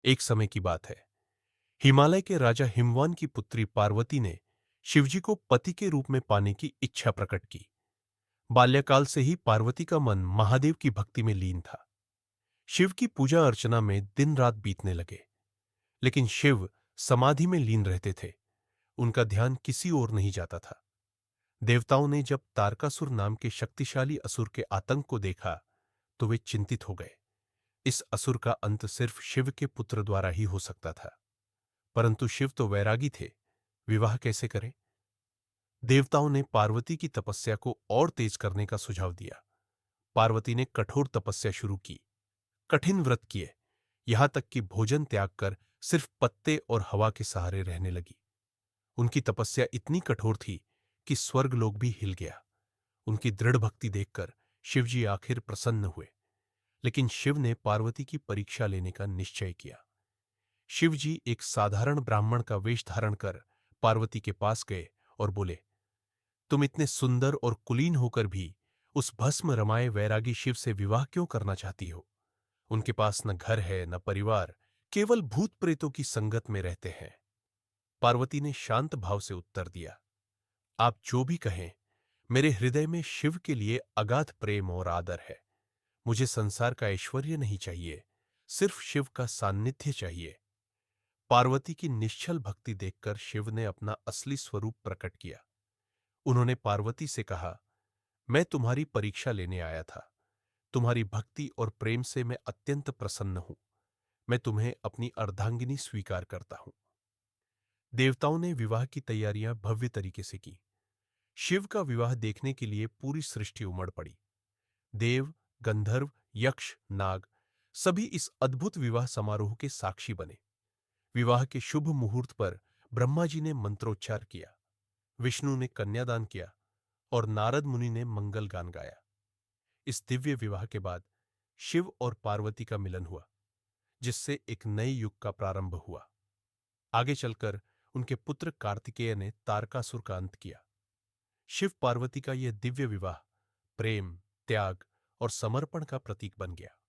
एक समय की बात है। हिमालय के राजा हिमवान की पुत्री पार्वती ने शिवजी को पति के रूप में पाने की इच्छा प्रकट की। बाल्यकाल से ही पार्वती का मन महादेव की भक्ति में लीन था। शिव की पूजा अर्चना में दिन रात बीतने लगे, लेकिन शिव समाधि में लीन रहते थे। उनका ध्यान किसी ओर नहीं जाता था। देवताओं ने जब तारकासुर नाम के शक्तिशाली असुर के आतंक को देखा, तो वे चिंतित हो गए। इस असुर का अंत सिर्फ शिव के पुत्र द्वारा ही हो सकता था। परंतु शिव तो वैरागी थे, विवाह कैसे करें? देवताओं ने पार्वती की तपस्या को और तेज करने का सुझाव दिया। पार्वती ने कठोर तपस्या शुरू की, कठिन व्रत किए, यहां तक कि भोजन त्याग कर सिर्फ पत्ते और हवा के सहारे रहने लगी। उनकी तपस्या इतनी कठोर थी कि स्वर्गलोक भी हिल गया। उनकी दृढ़ भक्ति देखकर शिवजी आखिर प्रसन्न हुए। लेकिन शिव ने पार्वती की परीक्षा लेने का निश्चय किया। शिवजी एक साधारण ब्राह्मण का वेश धारण कर पार्वती के पास गए और बोले, तुम इतने सुंदर और कुलीन होकर भी उस भस्म रमाए वैरागी शिव से विवाह क्यों करना चाहती हो? उनके पास न घर है न परिवार, केवल भूत प्रेतों की संगत में रहते हैं। पार्वती ने शांत भाव से उत्तर दिया, आप जो भी कहें, मेरे हृदय में शिव के लिए अगाध प्रेम और आदर है। मुझे संसार का ऐश्वर्य नहीं चाहिए, सिर्फ शिव का सान्निध्य चाहिए। पार्वती की निश्चल भक्ति देखकर शिव ने अपना असली स्वरूप प्रकट किया। उन्होंने पार्वती से कहा, मैं तुम्हारी परीक्षा लेने आया था। तुम्हारी भक्ति और प्रेम से मैं अत्यंत प्रसन्न हूं। मैं तुम्हें अपनी अर्धांगिनी स्वीकार करता हूं। देवताओं ने विवाह की तैयारियां भव्य तरीके से की। शिव का विवाह देखने के लिए पूरी सृष्टि उमड़ पड़ी। देव, गंधर्व, यक्ष, नाग सभी इस अद्भुत विवाह समारोह के साक्षी बने। विवाह के शुभ मुहूर्त पर ब्रह्मा जी ने मंत्रोच्चार किया, विष्णु ने कन्यादान किया और नारद मुनि ने मंगल गान गाया। इस दिव्य विवाह के बाद शिव और पार्वती का मिलन हुआ, जिससे एक नए युग का प्रारंभ हुआ। आगे चलकर उनके पुत्र कार्तिकेय ने तारकासुर का अंत किया। शिव पार्वती का यह दिव्य विवाह प्रेम, त्याग और समर्पण का प्रतीक बन गया।